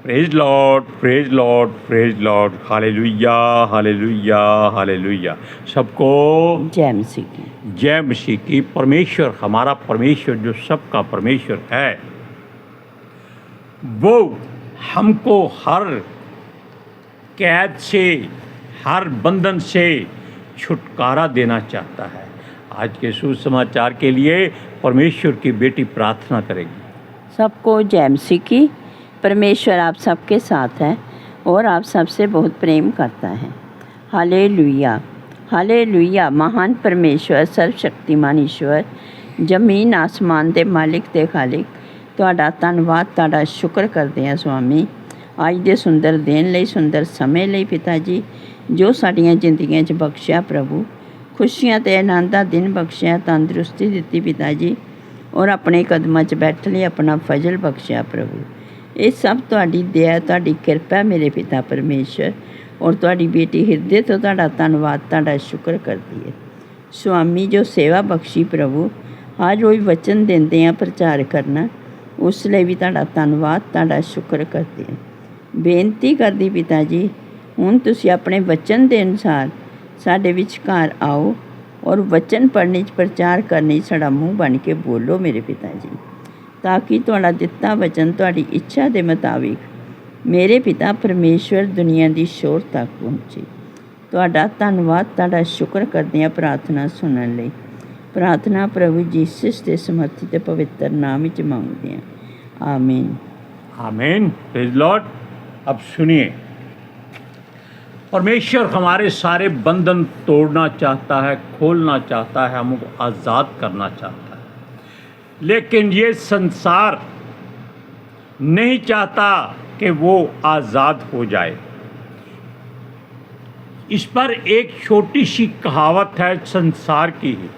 Praise Lord, praise Lord, praise Lord, hallelujah, hallelujah, hallelujah. सबको जय मसीह की। जय मसीह की। परमेश्वर, हमारा परमेश्वर जो सबका परमेश्वर है, वो हमको हर कैद से, हर बंधन से छुटकारा देना चाहता है। आज के सुसमाचार के लिए परमेश्वर की बेटी प्रार्थना करेगी। सबको जय मसीह की। परमेश्वर आप सबके साथ है और आप सबसे बहुत प्रेम करता है। Hallelujah, hallelujah. महान परमेश्वर, सर्वशक्तिमान ईश्वर, जमीन आसमान दे मालिक ते खालिक, तुहाडा धन्नवाद, तुहाडा शुक्र करते हैं स्वामी, अज दे सुंदर दिन लई, सुंदर समय लई पिता जी, जो साडियां जिंदगियां च बख्शिया प्रभु, खुशियां ते आनंद दा दिन बख्शिया, तंदुरुस्ती दित्ती पिता जी, और अपने कदमां च बैठ लिए अपना फजल बख्शिया प्रभु। ये सब तुहाडी दया, तुहाडी किरपा मेरे पिता परमेश्वर, और तुहाडी बेटी हिरदे तो तुहाडा धन्नवाद, तुहाडा शुक्र करती है स्वामी, जो सेवा बख्शी प्रभु, हर रोज़ वचन देंदे हैं प्रचार करना, उस लिए भी तुहाडा धन्नवाद, तुहाडा शुक्र करते हैं। बेनती करदी पिता जी, हुण तुसीं अपने वचन के अनुसार साडे विचकार आओ और वचन पढ़ने प्रचार करने साडा मूँह बन के बोलो मेरे पिता जी, ताकि तुहाडा दिता वचन तुहाडी इच्छा के मुताबिक मेरे पिता परमेश्वर दुनिया की शोर तक पहुँचे। तुहाडा धन्नवाद, तुहाडा शुक्र करते हैं प्रार्थना सुनने लई। प्रार्थना प्रभु जीसस के समर्थी ते पवित्र नाम विच मांगते हैं, आमीन, आमीन। Praise Lord. अब सुनिए, परमेश्वर हमारे सारे बंधन तोड़ना चाहता है, खोलना चाहता है, हमको आज़ाद करना चाहता है, लेकिन ये संसार नहीं चाहता कि वो आज़ाद हो जाए। इस पर एक छोटी सी कहावत है संसार की ही,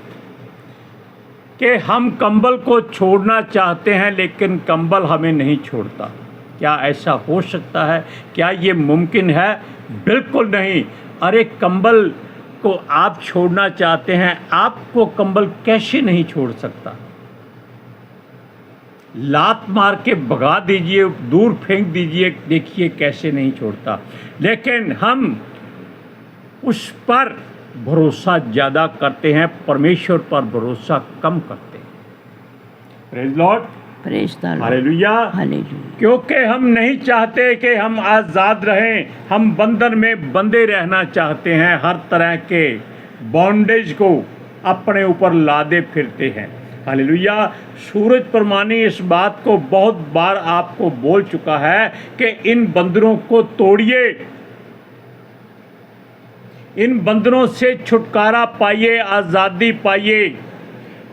कि हम कंबल को छोड़ना चाहते हैं लेकिन कंबल हमें नहीं छोड़ता। क्या ऐसा हो सकता है? क्या ये मुमकिन है? बिल्कुल नहीं। अरे कंबल को आप छोड़ना चाहते हैं, आपको कंबल कैसे नहीं छोड़ सकता? लात मार के भगा दीजिए, दूर फेंक दीजिए, देखिए कैसे नहीं छोड़ता। लेकिन हम उस पर भरोसा ज़्यादा करते हैं, परमेश्वर पर भरोसा कम करते हैं। Praise Lord, praise the Lord, hallelujah, hallelujah. क्योंकि हम नहीं चाहते कि हम आज़ाद रहें, हम बंधन में बंधे रहना चाहते हैं, हर तरह के बॉन्डेज को अपने ऊपर लादे फिरते हैं। हालेलुया। सूरज परमानी इस बात को बहुत बार आपको बोल चुका है कि इन बंधनों को तोड़िए, इन बंधनों से छुटकारा पाइए, आज़ादी पाइए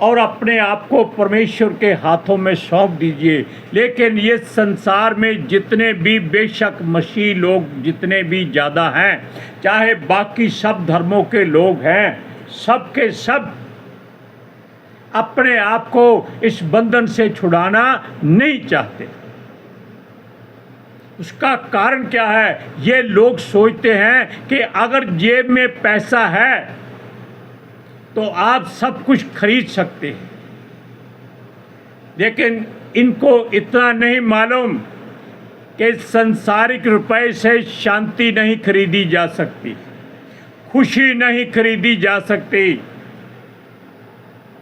और अपने आप को परमेश्वर के हाथों में सौंप दीजिए। लेकिन ये संसार में जितने भी बेशक मसीह लोग जितने भी ज़्यादा हैं, चाहे बाकी सब धर्मों के लोग हैं, सब के सब अपने आप को इस बंधन से छुड़ाना नहीं चाहते। उसका कारण क्या है? ये लोग सोचते हैं कि अगर जेब में पैसा है तो आप सब कुछ खरीद सकते हैं, लेकिन इनको इतना नहीं मालूम कि संसारिक रुपए से शांति नहीं खरीदी जा सकती, खुशी नहीं खरीदी जा सकती,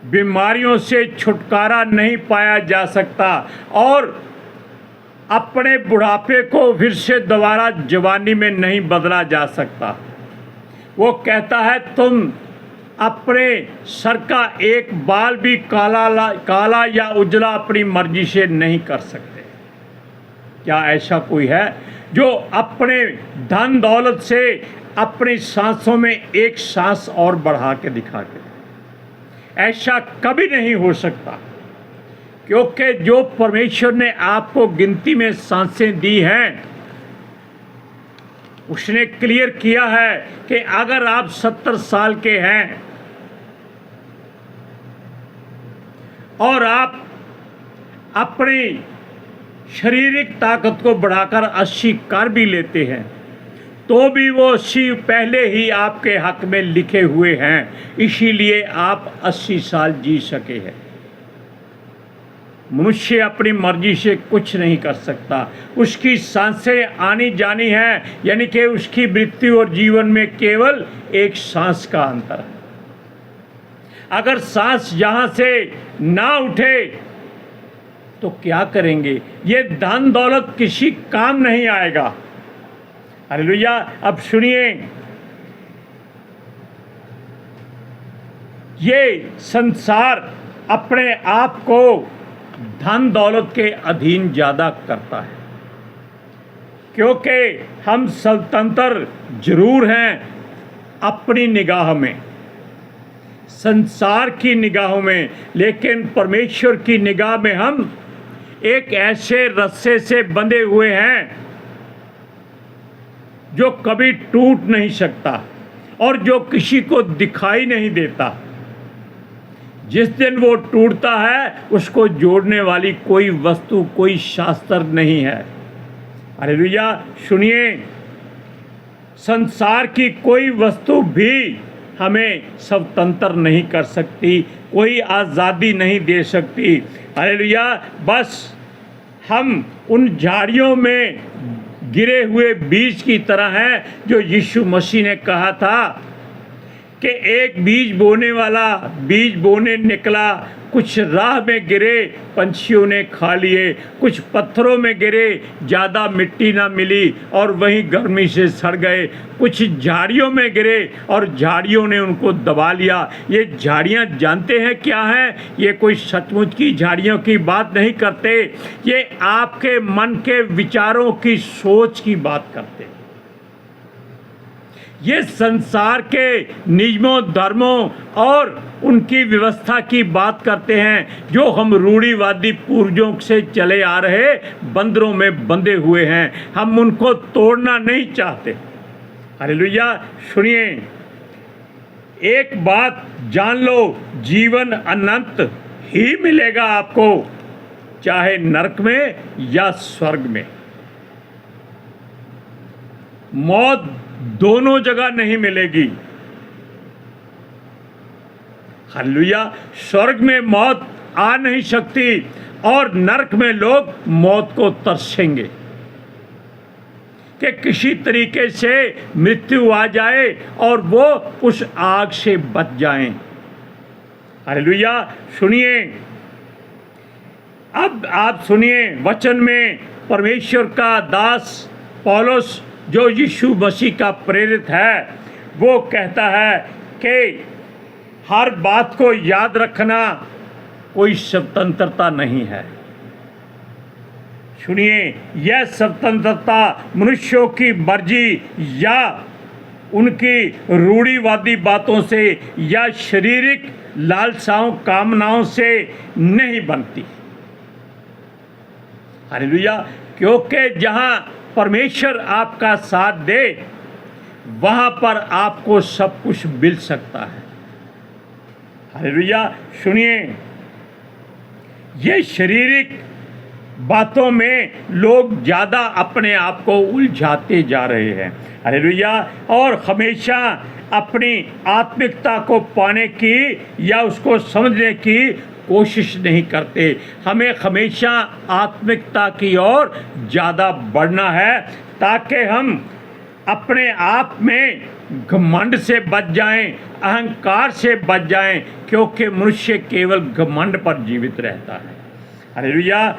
बीमारियों से छुटकारा नहीं पाया जा सकता, और अपने बुढ़ापे को फिर से दोबारा जवानी में नहीं बदला जा सकता। वो कहता है तुम अपने सर का एक बाल भी काला या उजला अपनी मर्जी से नहीं कर सकते। क्या ऐसा कोई है जो अपने धन दौलत से अपनी सांसों में एक सांस और बढ़ा के दिखा के? ऐसा कभी नहीं हो सकता, क्योंकि जो परमेश्वर ने आपको गिनती में सांसें दी हैं, उसने क्लियर किया है कि अगर आप 70 साल के हैं और आप अपनी शारीरिक ताकत को बढ़ाकर 80 कर भी लेते हैं, तो भी वो 80 पहले ही आपके हक में लिखे हुए हैं, इसीलिए आप 80 साल जी सके हैं। मनुष्य अपनी मर्जी से कुछ नहीं कर सकता। उसकी सांसें आनी जानी है, यानी कि उसकी मृत्यु और जीवन में केवल एक सांस का अंतर है। अगर सांस यहाँ से ना उठे तो क्या करेंगे? ये धन दौलत किसी काम नहीं आएगा। हालेलुया। अब सुनिए, ये संसार अपने आप को धन दौलत के अधीन ज़्यादा करता है, क्योंकि हम स्वतंत्र जरूर हैं अपनी निगाह में, संसार की निगाहों में, लेकिन परमेश्वर की निगाह में हम एक ऐसे रस्से से बंधे हुए हैं जो कभी टूट नहीं सकता और जो किसी को दिखाई नहीं देता। जिस दिन वो टूटता है उसको जोड़ने वाली कोई वस्तु, कोई शास्त्र नहीं है। हालेलुया। सुनिए, संसार की कोई वस्तु भी हमें स्वतंत्र नहीं कर सकती, कोई आज़ादी नहीं दे सकती। हालेलुया। बस हम उन झाड़ियों में गिरे हुए बीज की तरह हैं, जो यीशु मसीह ने कहा था कि एक बीज बोने वाला बीज बोने निकला, कुछ राह में गिरे, पंछियों ने खा लिए, कुछ पत्थरों में गिरे, ज़्यादा मिट्टी ना मिली और वहीं गर्मी से सड़ गए, कुछ झाड़ियों में गिरे और झाड़ियों ने उनको दबा लिया। ये झाड़ियाँ जानते हैं क्या हैं? ये कोई सचमुच की झाड़ियों की बात नहीं करते, ये आपके मन के विचारों की सोच की बात करते हैं। ये संसार के नियमों, धर्मों और उनकी व्यवस्था की बात करते हैं, जो हम रूढ़िवादी पूर्वजों से चले आ रहे बंदरों में बंधे हुए हैं। हम उनको तोड़ना नहीं चाहते। हालेलुया। सुनिए, एक बात जान लो, जीवन अनंत ही मिलेगा आपको, चाहे नरक में या स्वर्ग में। मौत दोनों जगह नहीं मिलेगी। हालेलुया। स्वर्ग में मौत आ नहीं सकती और नरक में लोग मौत को तरसेंगे कि किसी तरीके से मृत्यु आ जाए और वो उस आग से बच जाएं। हालेलुया। सुनिए, अब आप सुनिए, वचन में परमेश्वर का दास पौलुस, जो यीशु मसीह का प्रेरित है, वो कहता है कि हर बात को याद रखना कोई स्वतंत्रता नहीं है। सुनिए, यह स्वतंत्रता मनुष्यों की मर्जी या उनकी रूढ़िवादी बातों से या शारीरिक लालसाओं, कामनाओं से नहीं बनती। हालेलुया। क्योंकि जहाँ परमेश्वर आपका साथ दे, वहाँ पर आपको सब कुछ मिल सकता है। हालेलुया। सुनिए, ये शारीरिक बातों में लोग ज़्यादा अपने आप को उलझाते जा रहे हैं। हालेलुया। और हमेशा अपनी आत्मिकता को पाने की या उसको समझने की कोशिश नहीं करते। हमें हमेशा आत्मिकता की ओर ज़्यादा बढ़ना है, ताकि हम अपने आप में घमंड से बच जाएं, अहंकार से बच जाएं, क्योंकि मनुष्य केवल घमंड पर जीवित रहता है। हालेलुया।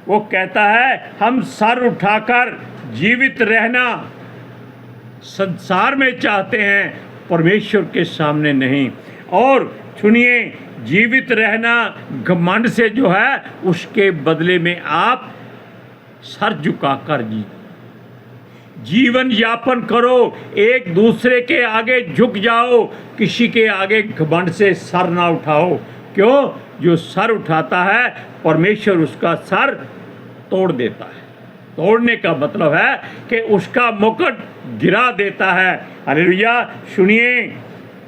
वो कहता है, हम सर उठाकर जीवित रहना संसार में चाहते हैं, परमेश्वर के सामने नहीं। और सुनिए, जीवित रहना घमंड से जो है, उसके बदले में आप सर झुकाकर जीवन यापन करो, एक दूसरे के आगे झुक जाओ, किसी के आगे घमंड से सर ना उठाओ। क्यों? जो सर उठाता है, परमेश्वर उसका सर तोड़ देता है। तोड़ने का मतलब है कि उसका मुकुट गिरा देता है। हालेलुया। सुनिए,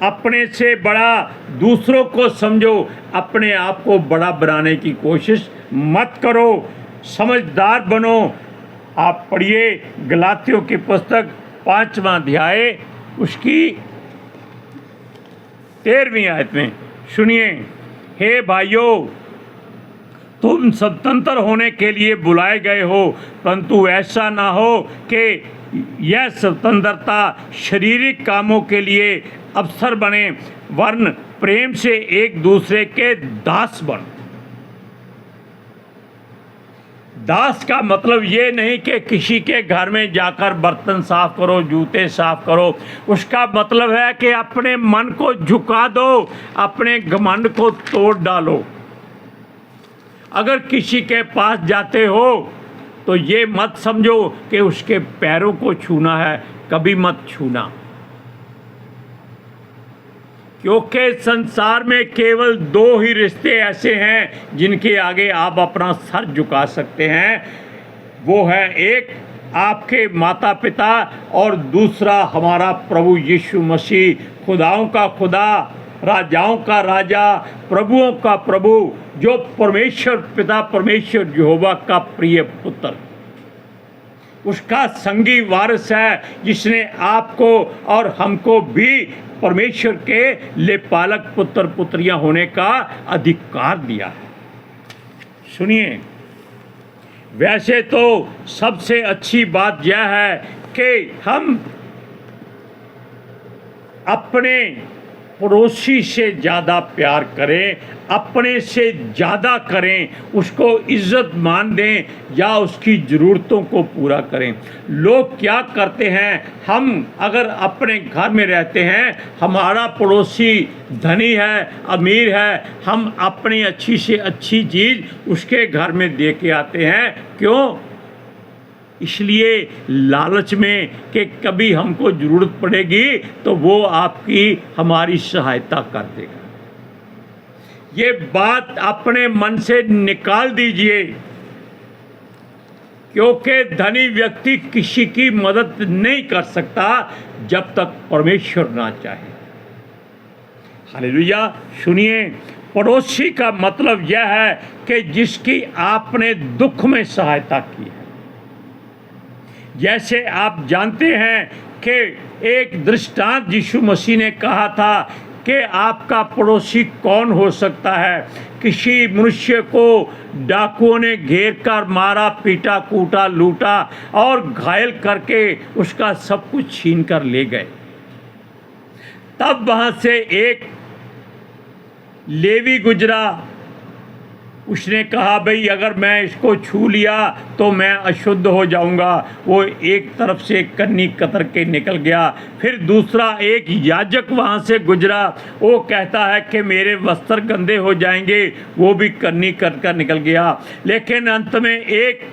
अपने से बड़ा दूसरों को समझो, अपने आप को बड़ा बनाने की कोशिश मत करो, समझदार बनो। आप पढ़िए गलातियों की पुस्तक 5वां अध्याय, उसकी 13वीं आयत में। सुनिए, हे भाइयों, तुम स्वतंत्र होने के लिए बुलाए गए हो, परंतु ऐसा ना हो कि यह स्वतंत्रता शारीरिक कामों के लिए अवसर बने, वरन प्रेम से एक दूसरे के दास बन। दास का मतलब ये नहीं कि किसी के घर में जाकर बर्तन साफ करो, जूते साफ करो। उसका मतलब है कि अपने मन को झुका दो, अपने घमंड को तोड़ डालो। अगर किसी के पास जाते हो तो ये मत समझो कि उसके पैरों को छूना है, कभी मत छूना, क्योंकि संसार में केवल दो ही रिश्ते ऐसे हैं जिनके आगे आप अपना सर झुका सकते हैं। वो है एक आपके माता पिता और दूसरा हमारा प्रभु यीशु मसीह, खुदाओं का खुदा, राजाओं का राजा, प्रभुओं का प्रभु, जो परमेश्वर पिता परमेश्वर यहोवा का प्रिय पुत्र, उसका संगी वारिस है, जिसने आपको और हमको भी परमेश्वर के लेपालक पुत्र पुत्रियां होने का अधिकार दिया है। सुनिए, वैसे तो सबसे अच्छी बात यह है कि हम अपने पड़ोसी से ज़्यादा प्यार करें, अपने से ज़्यादा करें, उसको इज्जत मान दें या उसकी ज़रूरतों को पूरा करें। लोग क्या करते हैं, हम अगर अपने घर में रहते हैं, हमारा पड़ोसी धनी है, अमीर है, हम अपनी अच्छी से अच्छी चीज़ उसके घर में दे के आते हैं। क्यों? इसलिए लालच में कि कभी हमको ज़रूरत पड़ेगी तो वो आपकी हमारी सहायता कर देगा। ये बात अपने मन से निकाल दीजिए, क्योंकि धनी व्यक्ति किसी की मदद नहीं कर सकता जब तक परमेश्वर ना चाहे। हालेलुया। सुनिए, पड़ोसी का मतलब यह है कि जिसकी आपने दुख में सहायता की है। जैसे आप जानते हैं कि एक दृष्टांत यीशु मसीह ने कहा था कि आपका पड़ोसी कौन हो सकता है। किसी मनुष्य को डाकुओं ने घेर कर मारा, पीटा, कूटा, लूटा और घायल करके उसका सब कुछ छीन कर ले गए। तब वहाँ से एक लेवी गुजरा। उसने कहा, भाई अगर मैं इसको छू लिया तो मैं अशुद्ध हो जाऊंगा। वो एक तरफ से कन्नी कतर के निकल गया। फिर दूसरा एक याजक वहाँ से गुजरा। वो कहता है कि मेरे वस्त्र गंदे हो जाएंगे। वो भी कन्नी कर कर निकल गया। लेकिन अंत में एक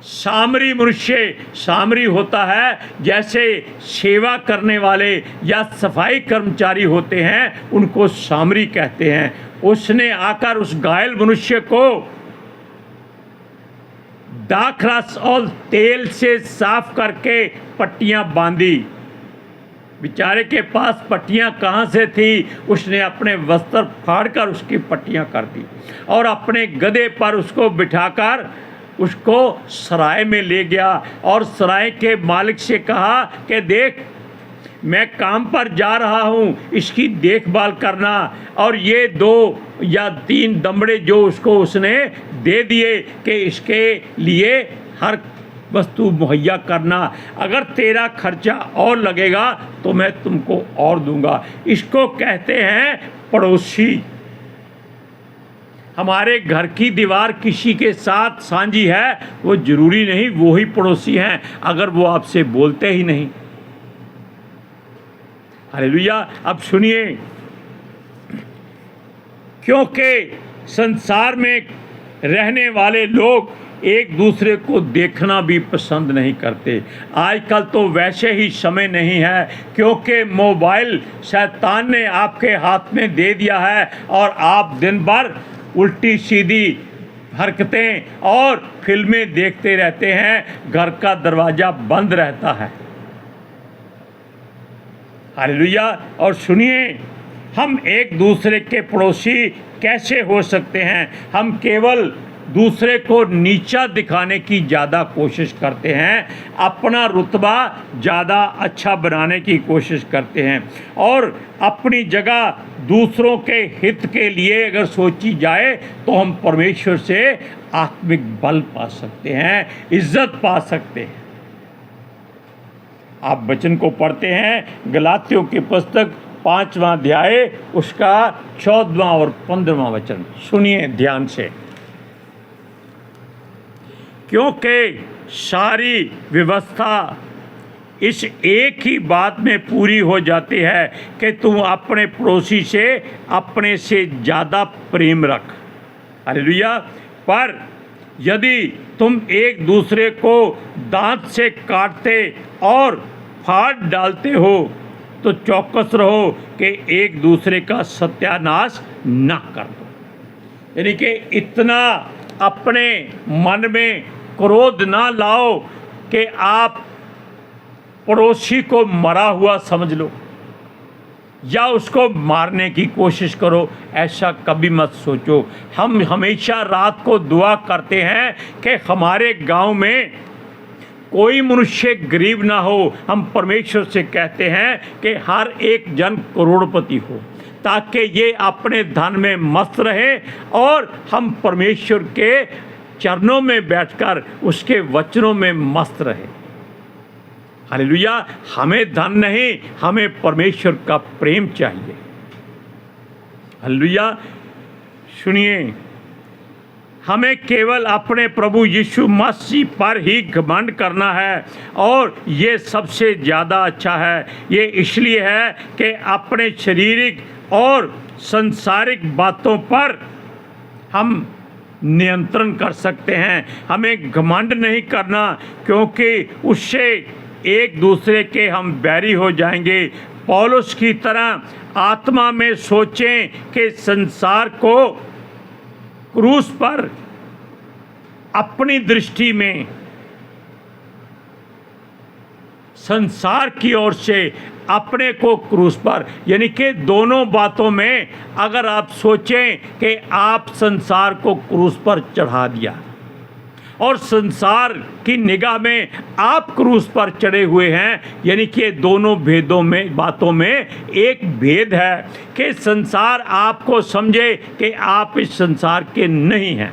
सामरी मनुष्य, सामरी होता है जैसे सेवा करने वाले या सफाई कर्मचारी होते हैं, उनको सामरी कहते हैं। उसने आकर उस घायल मनुष्य को दाखरस और तेल से साफ करके पट्टियां बांधी। बेचारे के पास पट्टियां कहाँ से थी? उसने अपने वस्त्र फाड़कर उसकी पट्टियां कर दी और अपने गधे पर उसको बिठाकर उसको सराय में ले गया और सराय के मालिक से कहा कि देख, मैं काम पर जा रहा हूँ, इसकी देखभाल करना। और ये 2 या 3 दमड़े जो उसको उसने दे दिए कि इसके लिए हर वस्तु मुहैया करना। अगर तेरा खर्चा और लगेगा तो मैं तुमको और दूंगा। इसको कहते हैं पड़ोसी। हमारे घर की दीवार किसी के साथ साझी है, वो जरूरी नहीं वो ही पड़ोसी हैं अगर वो आपसे बोलते ही नहीं। हालेलुया। अब सुनिए, क्योंकि संसार में रहने वाले लोग एक दूसरे को देखना भी पसंद नहीं करते। आजकल तो वैसे ही समय नहीं है, क्योंकि मोबाइल शैतान ने आपके हाथ में दे दिया है और आप दिन भर उल्टी सीधी हरकतें और फिल्में देखते रहते हैं। घर का दरवाज़ा बंद रहता है। हालेलुया। और सुनिए, हम एक दूसरे के पड़ोसी कैसे हो सकते हैं? हम केवल दूसरे को नीचा दिखाने की ज़्यादा कोशिश करते हैं, अपना रुतबा ज़्यादा अच्छा बनाने की कोशिश करते हैं, और अपनी जगह दूसरों के हित के लिए अगर सोची जाए तो हम परमेश्वर से आत्मिक बल पा सकते हैं, इज्जत पा सकते हैं। आप वचन को पढ़ते हैं, गलातियों की पुस्तक 5वां अध्याय उसका 14वां और 15वां वचन सुनिए ध्यान से। क्योंकि सारी व्यवस्था इस एक ही बात में पूरी हो जाती है कि तुम अपने पड़ोसी से अपने से ज़्यादा प्रेम रख। हालेलुया। पर यदि तुम एक दूसरे को दांत से काटते और फाड़ डालते हो तो चौकस रहो कि एक दूसरे का सत्यानाश न कर दो। यानी कि इतना अपने मन में क्रोध ना लाओ कि आप पड़ोसी को मरा हुआ समझ लो या उसको मारने की कोशिश करो, ऐसा कभी मत सोचो। हम हमेशा रात को दुआ करते हैं कि हमारे गांव में कोई मनुष्य गरीब ना हो। हम परमेश्वर से कहते हैं कि हर एक जन करोड़पति हो, ताकि ये अपने धन में मस्त रहे और हम परमेश्वर के चरणों में बैठकर उसके वचनों में मस्त रहे। हालेलुया। हमें धन नहीं, हमें परमेश्वर का प्रेम चाहिए। हालेलुया। सुनिए, हमें केवल अपने प्रभु यीशु मसीह पर ही घमंड करना है, और ये सबसे ज़्यादा अच्छा है। ये इसलिए है कि अपने शारीरिक और संसारिक बातों पर हम नियंत्रण कर सकते हैं। हमें घमंड नहीं करना, क्योंकि उससे एक दूसरे के हम बैरी हो जाएंगे। पौलुस की तरह आत्मा में सोचें कि संसार को क्रूस पर अपनी दृष्टि में संसार की ओर से अपने को क्रूस पर, यानी कि दोनों बातों में अगर आप सोचें कि आप संसार को क्रूस पर चढ़ा दिया और संसार की निगाह में आप क्रूस पर चढ़े हुए हैं, यानी कि दोनों भेदों में बातों में एक भेद है कि संसार आपको समझे कि आप इस संसार के नहीं हैं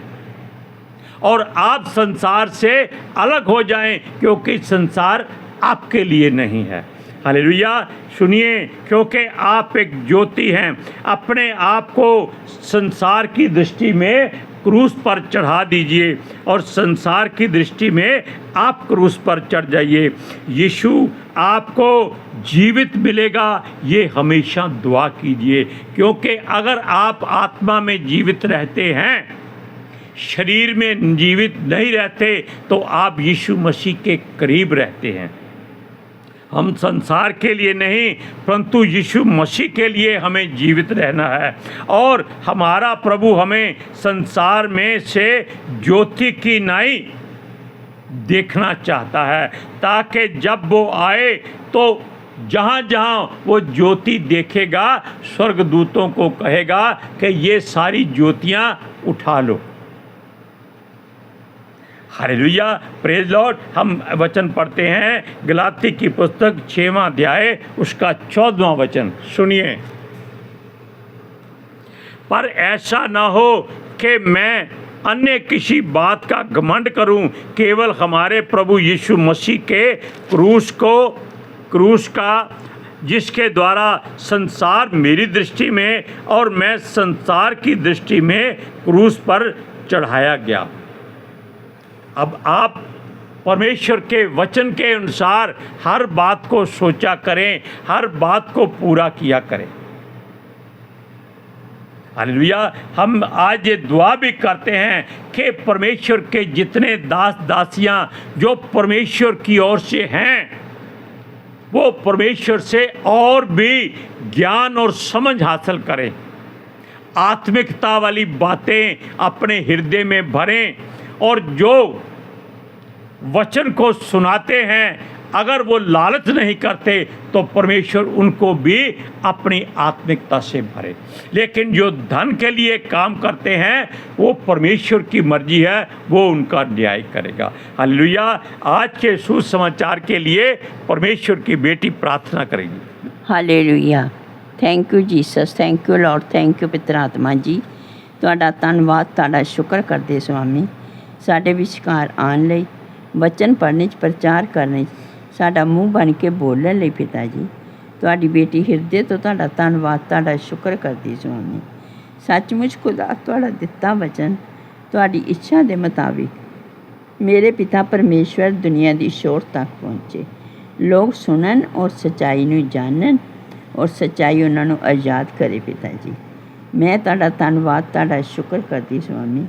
और आप संसार से अलग हो जाएं, क्योंकि संसार आपके लिए नहीं है। हालेलुया। सुनिए, क्योंकि आप एक ज्योति हैं, अपने आप को संसार की दृष्टि में क्रूस पर चढ़ा दीजिए और संसार की दृष्टि में आप क्रूस पर चढ़ जाइए। यीशु आपको जीवित मिलेगा, ये हमेशा दुआ कीजिए, क्योंकि अगर आप आत्मा में जीवित रहते हैं, शरीर में जीवित नहीं रहते, तो आप यीशु मसीह के करीब रहते हैं। हम संसार के लिए नहीं, परंतु यीशु मसीह के लिए हमें जीवित रहना है, और हमारा प्रभु हमें संसार में से ज्योति की नाई देखना चाहता है, ताकि जब वो आए तो जहाँ जहाँ वो ज्योति देखेगा, स्वर्गदूतों को कहेगा कि ये सारी ज्योतियाँ उठा लो। Hallelujah, praise Lord. हम वचन पढ़ते हैं गलाती की पुस्तक 6वां अध्याय उसका 14वां वचन सुनिए। पर ऐसा ना हो कि मैं अन्य किसी बात का घमंड करूं, केवल हमारे प्रभु यीशु मसीह के क्रूस का, जिसके द्वारा संसार मेरी दृष्टि में और मैं संसार की दृष्टि में क्रूस पर चढ़ाया गया। अब आप परमेश्वर के वचन के अनुसार हर बात को सोचा करें, हर बात को पूरा किया करें। हालेलुया। हम आज ये दुआ भी करते हैं कि परमेश्वर के जितने दास दासियां जो परमेश्वर की ओर से हैं, वो परमेश्वर से और भी ज्ञान और समझ हासिल करें, आत्मिकता वाली बातें अपने हृदय में भरें, और जो वचन को सुनाते हैं अगर वो लालच नहीं करते तो परमेश्वर उनको भी अपनी आत्मिकता से भरे। लेकिन जो धन के लिए काम करते हैं वो परमेश्वर की मर्जी है, वो उनका न्याय करेगा। हालेलुया। आज के सुसमाचार के लिए परमेश्वर की बेटी प्रार्थना करेगी। Hallelujah. Thank you Jesus, thank you Lord, thank you पितर आत्मा जी। ਤੁਹਾਡਾ ਧੰਨਵਾਦ, ਤੁਹਾਡਾ ਸ਼ੁਕਰ ਕਰਦੇ ਸੁਆਮੀ, ਸਾਡੇ ਵਿਚਕਾਰ ਆਉਣ ਲਈ, ਵਚਨ ਪੜ੍ਹਨ 'ਚ, ਪ੍ਰਚਾਰ ਕਰਨ 'ਚ, ਸਾਡਾ ਮੂੰਹ ਬਣ ਕੇ ਬੋਲਣ ਲਈ ਪਿਤਾ ਜੀ। ਤੁਹਾਡੀ ਬੇਟੀ ਹਿਰਦੇ ਤੋਂ ਤੁਹਾਡਾ ਧੰਨਵਾਦ, ਤੁਹਾਡਾ ਸ਼ੁਕਰ ਕਰਦੀ ਸੁਆਮੀ। ਸੱਚਮੁੱਚ ਖੁਦਾ ਤੁਹਾਡਾ ਦਿੱਤਾ ਵਚਨ ਤੁਹਾਡੀ ਇੱਛਾ ਦੇ ਮੁਤਾਬਿਕ ਮੇਰੇ ਪਿਤਾ ਪਰਮੇਸ਼ਵਰ ਦੁਨੀਆ ਦੀ ਛੋਰ ਤੱਕ ਪਹੁੰਚੇ, ਲੋਕ ਸੁਣਨ ਔਰ ਸੱਚਾਈ ਨੂੰ ਜਾਣਨ ਔਰ ਸੱਚਾਈ ਉਹਨਾਂ ਨੂੰ ਆਜ਼ਾਦ ਕਰੇ ਪਿਤਾ ਜੀ। ਮੈਂ ਤੁਹਾਡਾ ਧੰਨਵਾਦ, ਤੁਹਾਡਾ ਸ਼ੁਕਰ ਕਰਦੀ ਸੁਆਮੀ,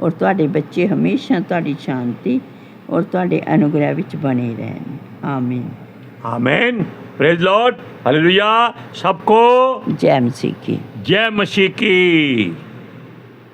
ਔਰ ਤੁਹਾਡੇ ਬੱਚੇ ਹਮੇਸ਼ਾ ਤੁਹਾਡੀ ਸ਼ਾਂਤੀ ਔਰ ਤੁਹਾਡੇ ਅਨੁਗ੍ਰਹਿ ਵਿੱਚ ਬਣੇ ਰਹਿਣ। ਆਮੀਨ। आमीन। Praise Lord. हालेलुया। सबको जय मसीह की। जय मसीह की।